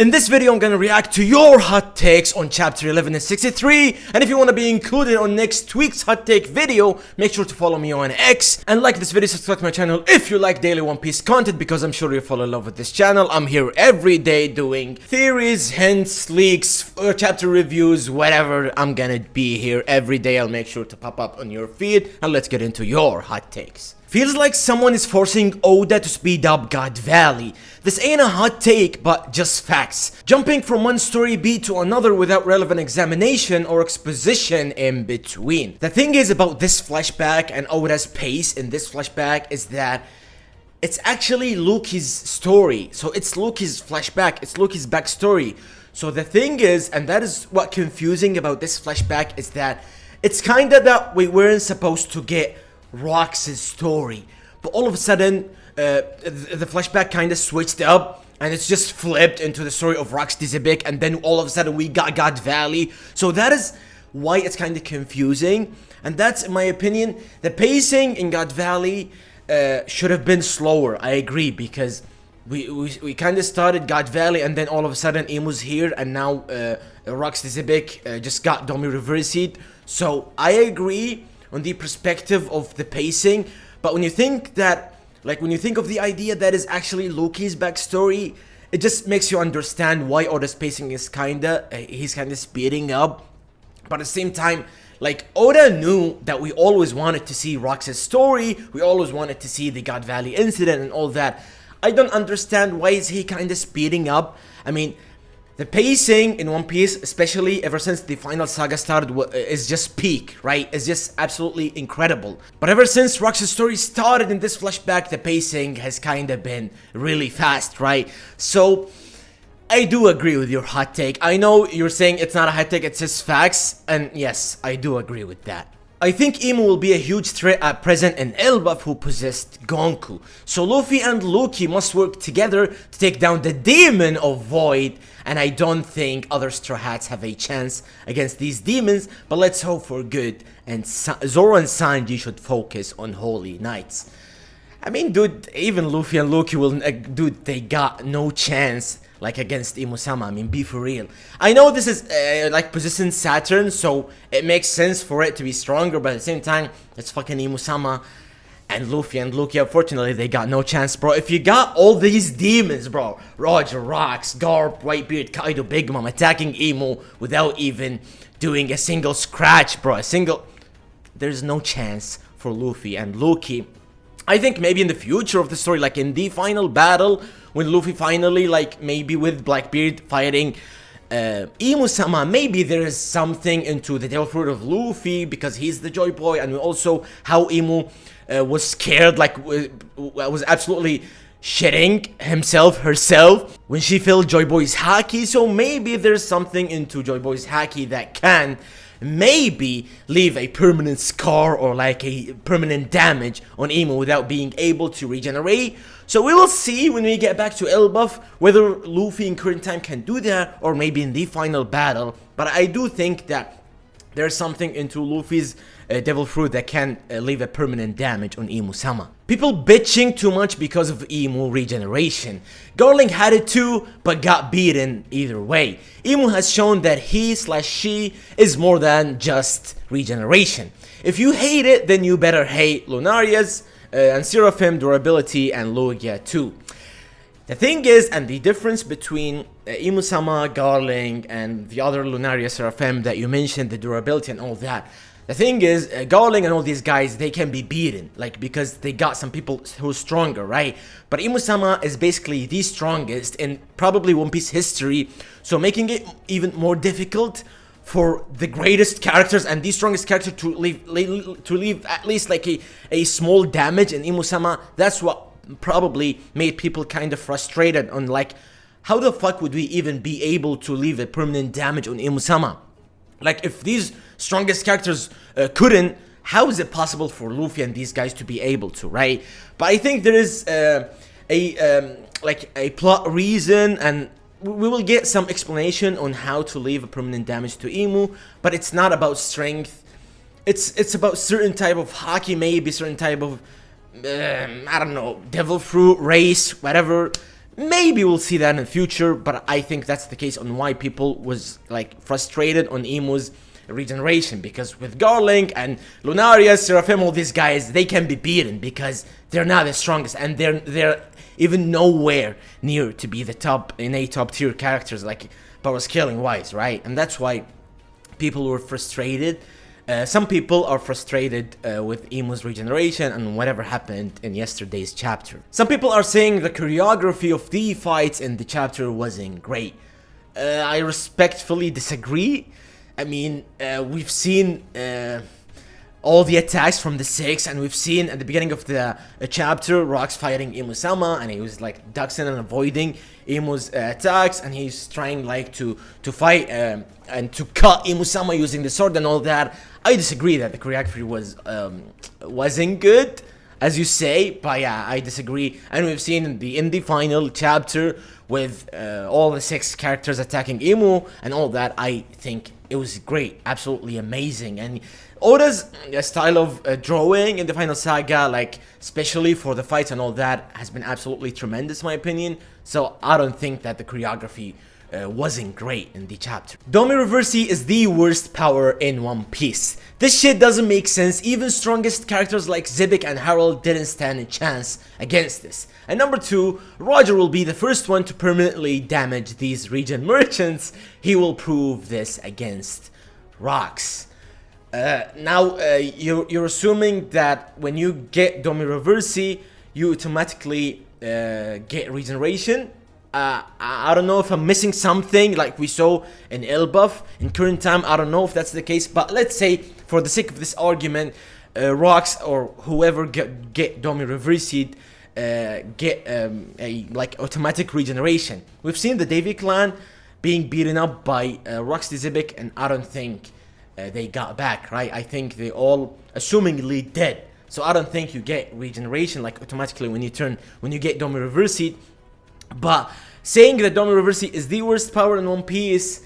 In this video, I'm gonna react to your hot takes on chapter 11 and 63, and if you want to be included on next week's hot take video, make sure to follow me on X, and like this video, subscribe to my channel if you like daily One Piece content, because I'm sure you'll fall in love with this channel. I'm here every day doing theories, hints, leaks, chapter reviews, whatever. I'm gonna be here every day. I'll make sure to pop up on your feed, and let's get into your hot takes. Feels like someone is forcing Oda to speed up God Valley. This ain't a hot take, but just facts. Jumping from one story beat to another without relevant examination or exposition in between. The thing is about this flashback and Oda's pace in this flashback is that it's actually Luffy's story. So it's Luffy's flashback, it's Luffy's backstory. So the thing is, and that is what confusing about this flashback, is that it's kinda that we weren't supposed to get Rox's story, but all of a sudden the flashback kind of switched up and it's just flipped into the story of Rox Dizebek, and then all of a sudden we got God Valley. So that is why it's kind of confusing, and that's, in my opinion, the pacing in God Valley should have been slower. I agree, because we kind of started God Valley and then all of a sudden Imu's here, and now Rox Dizebek just got Domi Reversei. So I agree on the perspective of the pacing, but when you think that, like, when you think of the idea that is actually Loki's backstory, it just makes you understand why Oda's pacing is he's kinda speeding up. But at the same time, like, Oda knew that we always wanted to see Rox's story, we always wanted to see the God Valley incident and all that. I don't understand why is he kinda speeding up. I mean, the pacing in One Piece, especially ever since the final saga started, is just peak, right? It's just absolutely incredible. But ever since Rox's story started in this flashback, the pacing has kind of been really fast, right? So I do agree with your hot take. I know you're saying it's not a hot take, it's just facts, and yes, I do agree with that. I think Imu will be a huge threat at present in Elbaf, who possessed Gonku. So Luffy and Lucky must work together to take down the demon of Void, and I don't think other Straw Hats have a chance against these demons, but let's hope for good, and Zoro and Sanji should focus on Holy Knights. I mean, dude, even Luffy and Lucky will, dude, they got no chance, like, against Imu-sama. I mean, be for real. I know this is, like, possessing Saturn, so it makes sense for it to be stronger, but at the same time, it's fucking Imu-sama. And Luffy and Lucky, unfortunately, they got no chance, bro. If you got all these demons, bro, Roger, Rox, Garp, Whitebeard, Kaido, Big Mom, attacking Imu without even doing a single scratch, bro, there's no chance for Luffy and Lucky. I think maybe in the future of the story, like in the final battle, when Luffy finally, like, maybe with Blackbeard fighting Imu-sama, maybe there is something into the devil fruit of Luffy, because he's the Joy Boy, and also how Imu was scared, like, was absolutely shitting herself when she felt Joy Boy's haki. So maybe there's something into Joy Boy's haki that can maybe leave a permanent scar or like a permanent damage on Imu without being able to regenerate. So we will see when we get back to Elbaf whether Luffy in current time can do that, or maybe in the final battle. But I do think that there's something into Luffy's devil fruit that can leave a permanent damage on Imu-sama. People bitching too much because of Imu regeneration. Garling had it too, but got beaten either way. Imu has shown that he/she is more than just regeneration. If you hate it, then you better hate Lunaria's and Seraphim durability and Logia too. The thing is, and the difference between Imu-sama, Garling, and the other Lunaria Seraphim that you mentioned, the durability and all that. The thing is, Garling and all these guys, they can be beaten, like, because they got some people who's stronger, right? But Imu-sama is basically the strongest in probably One Piece history, so making it even more difficult for the greatest characters and the strongest character to leave at least like a small damage in Imu-sama. That's what probably made people kind of frustrated on, like, how the fuck would we even be able to leave a permanent damage on Imu-sama? Like, if these strongest characters couldn't, how is it possible for Luffy and these guys to be able to, right? But I think there is like a plot reason, and we will get some explanation on how to leave a permanent damage to Imu, but it's not about strength. It's about certain type of haki, maybe certain type of I don't know, devil fruit race, whatever. Maybe we'll see that in the future, but I think that's the case on why people was like frustrated on Imu's regeneration, because with Garlink and Lunaria, Seraphim, all these guys, they can be beaten because they're not the strongest, and they're even nowhere near to be the top tier characters, like power scaling wise, right? And that's why people were frustrated. Some people are frustrated with Imu's regeneration and whatever happened in yesterday's chapter. Some people are saying the choreography of the fights in the chapter wasn't great. I respectfully disagree. I mean, we've seen all the attacks from the 6, and we've seen at the beginning of the chapter Rox fighting Imu-sama, and he was like ducking and avoiding Imu's attacks, and he's trying like to fight and to cut Imu-sama using the sword and all that. I disagree that the choreography wasn't good, as you say, but yeah, I disagree. And we've seen in the final chapter with all the 6 characters attacking Imu and all that, I think it was great, absolutely amazing. And Oda's style of drawing in the final saga, like especially for the fights and all that, has been absolutely tremendous in my opinion. So I don't think that the choreography wasn't great in the chapter. Domi Reversei is the worst power in One Piece. This shit doesn't make sense. Even strongest characters like Zebek and Harold didn't stand a chance against this. And number 2, Roger will be the first one to permanently damage these regen merchants. He will prove this against Rox. Now you're assuming that when you get Domi Reversei, you automatically get regeneration. I don't know if I'm missing something like we saw in Elbaf in current time. I don't know if that's the case, but let's say for the sake of this argument, Rox or whoever get Domi Reversei get a like automatic regeneration. We've seen the Davy clan being beaten up by Roxy Zebek, and I don't think they got back, right? I think they all assumingly dead. So I don't think you get regeneration like automatically when you get Domi Reversei. But saying that Domi Reversei is the worst power in One Piece,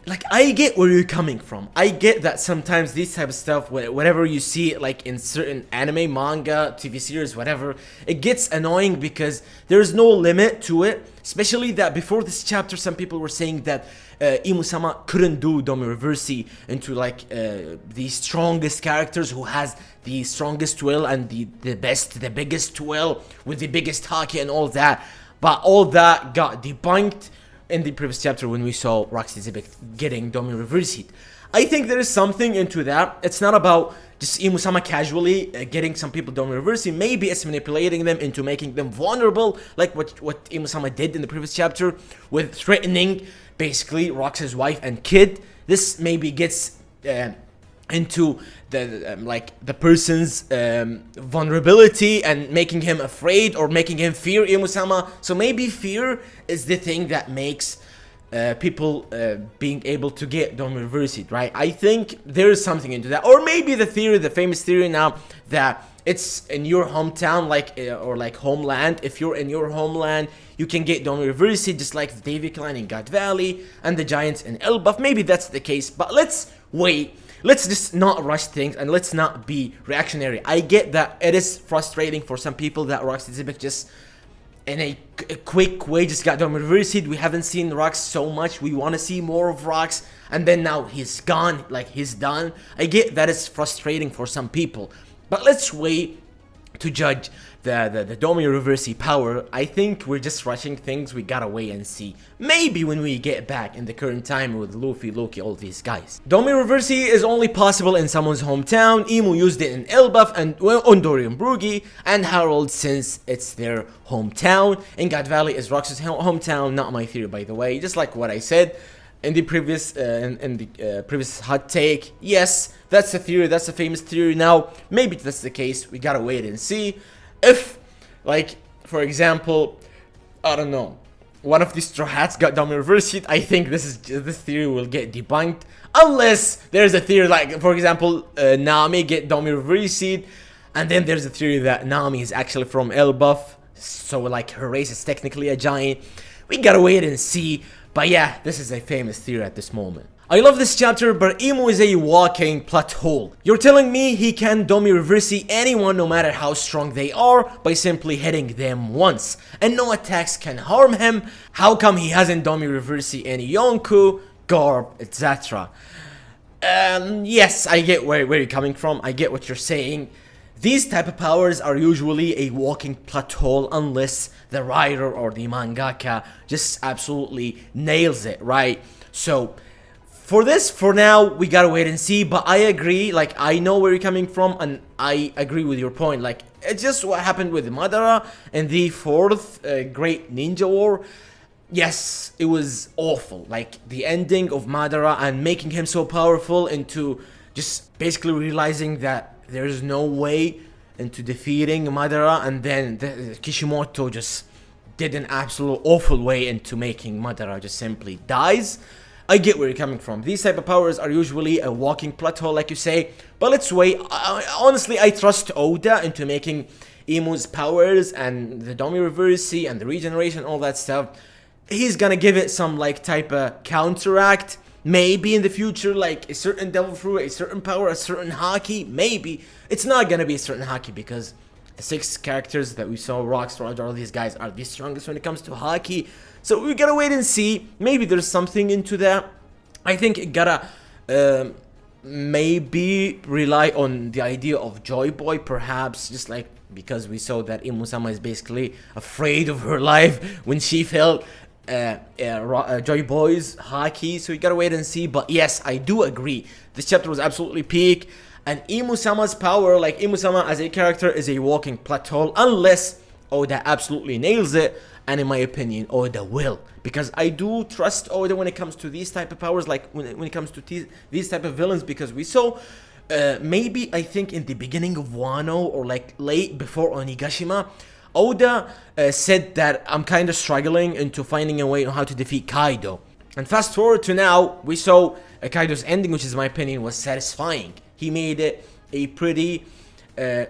like, I get where you're coming from. I get that sometimes this type of stuff, whatever you see like in certain anime, manga, TV series, whatever, it gets annoying because there's no limit to it. Especially that before this chapter, some people were saying that Imu-sama couldn't do Domi Reversei into like the strongest characters who has the strongest will and the biggest will with the biggest haki and all that. But all that got debunked in the previous chapter when we saw Roxy Zebek getting Domi Reversei. I think there is something into that. It's not about just Imu-sama casually getting some people Domi Reversei. Maybe it's manipulating them into making them vulnerable, like what Imu-sama did in the previous chapter with threatening basically Rox's wife and kid. This maybe gets into the person's vulnerability and making him afraid or making him fear Imu-sama. So maybe fear is the thing that makes people being able to get Domi Reversei, right? I think there is something into that. Or maybe the famous theory now that it's in your hometown, or like homeland. If you're in your homeland, you can get Domi Reversei just like the Davy clan in God Valley and the Giants in Elbaf. Maybe that's the case, but let's wait. Let's just not rush things and let's not be reactionary. I get that it is frustrating for some people that Roxy Zebek just in a quick way just got Domi Reversei. We haven't seen Rox so much. We want to see more of Rox, and then now he's gone, like he's done. I get that it's frustrating for some people, but let's wait to judge the Domi Reversei power. I think we're just rushing things. We gotta wait and see. Maybe when we get back in the current time with Luffy, Loki, all these guys. Domi Reversei is only possible in someone's hometown. Imu used it in Elbaf and Ondori and Brugi, and Harold since it's their hometown. In God Valley is Rox's hometown. Not my theory, by the way. Just like what I said in the previous previous hot take. Yes, that's a theory. That's a famous theory. Now maybe that's the case. We gotta wait and see. If, like, for example, I don't know, one of these Straw Hats got Domi Reversei, I think this theory will get debunked. Unless there's a theory like, for example, Nami get Domi Reversei, and then there's a theory that Nami is actually from Elbaf, so like her race is technically a giant. We gotta wait and see. But yeah, this is a famous theory at this moment. I love this chapter, but Imu is a walking plot hole. You're telling me he can Domi Reversei anyone no matter how strong they are by simply hitting them once, and no attacks can harm him. How come he hasn't Domi Reversei any Yonko, Garb, etc.? Yes, I get where you're coming from. I get what you're saying. These type of powers are usually a walking plot hole unless the writer or the mangaka just absolutely nails it, right? So for this, for now, we gotta wait and see, but I agree, like, I know where you're coming from, and I agree with your point. Like, it's just what happened with Madara in the fourth Great Ninja War. Yes, it was awful, like, the ending of Madara and making him so powerful into just basically realizing that there's no way into defeating Madara, and then Kishimoto just did an absolute awful way into making Madara just simply dies. I get where you're coming from. These type of powers are usually a walking plot hole, like you say, but let's wait. Honestly, I trust Oda into making Imu's powers and the Domi Reversei and the regeneration, all that stuff. He's gonna give it some like type of counteract, maybe in the future, like a certain devil fruit, a certain power, a certain haki, maybe. It's not gonna be a certain haki because the 6 characters that we saw, Rockstar, all these guys are the strongest when it comes to haki. So we gotta wait and see. Maybe there's something into that. I think it gotta maybe rely on the idea of Joy Boy, perhaps, just like because we saw that Imu-sama is basically afraid of her life when she felt Joy Boy's haki. So you gotta wait and see. But yes, I do agree. This chapter was absolutely peak. And Imu-sama's power, like Imu-sama as a character, is a walking plot hole unless Oda absolutely nails it. And in my opinion, Oda will, because I do trust Oda when it comes to these type of powers, like when it comes to these type of villains, because we saw maybe I think in the beginning of Wano or like late before Onigashima, Oda said that I'm kind of struggling into finding a way on how to defeat Kaido. And fast forward to now, we saw Kaido's ending, which in my opinion was satisfying. He made it a pretty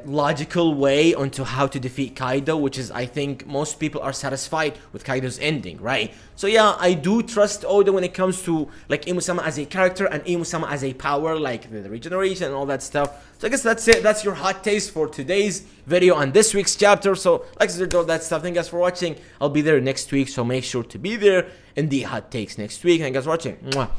logical way onto how to defeat Kaido, which is, I think most people are satisfied with Kaido's ending, right? So yeah, I do trust Oda when it comes to like Imu-sama as a character and Imu-sama as a power, like the regeneration and all that stuff. So I guess that's it. That's your hot taste for today's video on this week's chapter. So like I said, all that stuff. Thank you guys for watching. I'll be there next week, so make sure to be there in the hot takes next week. Thank you guys for watching. Mwah.